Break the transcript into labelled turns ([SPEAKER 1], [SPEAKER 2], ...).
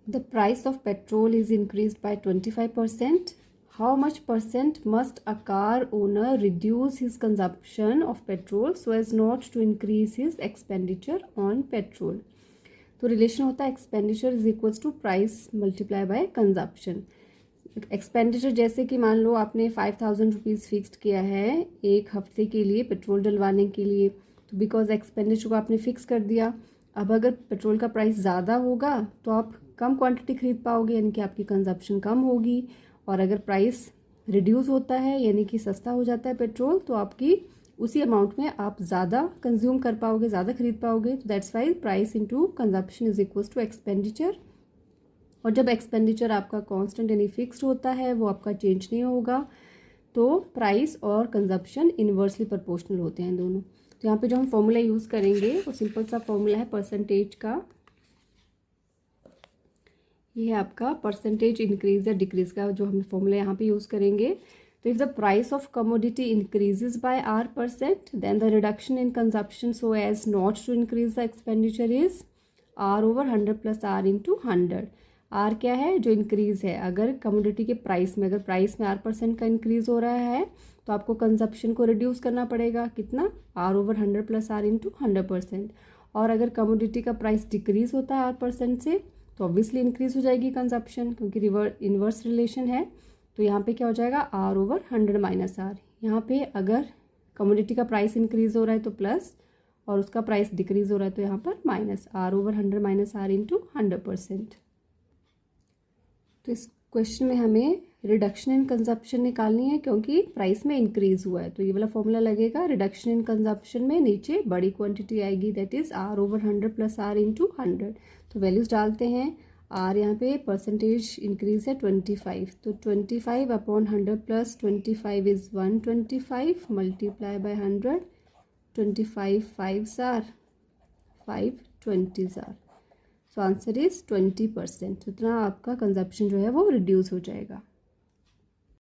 [SPEAKER 1] The price of petrol is increased by 25%. How much percent must a car owner reduce his consumption of petrol so as not to increase his expenditure on petrol? तो relation होता है expenditure is equals to price multiply by consumption. Expenditure जैसे कि मान लो आपने 5000 rupees fixed किया है एक हफ्ते के लिए पेट्रोल डलवाने के लिए, तो बिकॉज एक्सपेंडिचर को आपने फिक्स कर दिया. अब अगर पेट्रोल का प्राइस ज़्यादा होगा तो आप कम क्वांटिटी खरीद पाओगे, यानी कि आपकी कंजप्शन कम होगी. और अगर प्राइस रिड्यूस होता है यानी कि सस्ता हो जाता है पेट्रोल, तो आपकी उसी अमाउंट में आप ज़्यादा कंज्यूम कर पाओगे, ज़्यादा खरीद पाओगे. तो that's why price into consumption is equals to expenditure. और जब एक्सपेंडिचर आपका कांस्टेंट यानी फिक्स्ड होता है, वो आपका चेंज नहीं होगा, तो प्राइस और कंजप्शन इन्वर्सली प्रोपोर्शनल होते हैं दोनों. तो यहाँ पे जो हम फॉर्मूला यूज़ करेंगे वो सिंपल सा फॉर्मूला है परसेंटेज का. ये है आपका परसेंटेज इंक्रीज या डिक्रीज का जो हम फॉर्मूला यहाँ पे यूज़ करेंगे. तो if the price of commodity increases by R%, then the reduction in consumption so as not to increase the expenditure is R/100 plus R into 100. R क्या है? जो इंक्रीज है. अगर कमोडिटी के प्राइस में, अगर प्राइस में R% का इंक्रीज हो रहा है तो आपको कंजप्शन को रिड्यूस करना पड़ेगा. कितना? R/100 plus R into 100%. और अगर कमोडिटी का प्राइस डिक्रीज होता है R% से, तो ऑब्वियसली इंक्रीज हो जाएगी कंजप्शन, क्योंकि इन्वर्स रिलेशन है. तो यहाँ पे क्या हो जाएगा? R/100 minus R. यहाँ पे अगर कमोडिटी का प्राइस इंक्रीज हो रहा है तो प्लस, और उसका प्राइस डिक्रीज हो रहा है तो यहाँ पर minus. R/100 minus R into 100%. तो इस क्वेश्चन में हमें रिडक्शन इन कंजप्शन निकालनी है, क्योंकि प्राइस में इंक्रीज हुआ है. तो ये वाला फॉर्मूला लगेगा. रिडक्शन इन कंजप्शन में नीचे बड़ी क्वांटिटी आएगी, that is R/100 plus R into 100. तो वैल्यूज डालते हैं. R यहाँ पे परसेंटेज इंक्रीज है 25, तो 25 upon 100 plus 25 is 125 multiply by 100. 25 5s are 5 20s are. So answer is 20%. इतना आपका कंजप्शन जो है वो रिड्यूस हो जाएगा.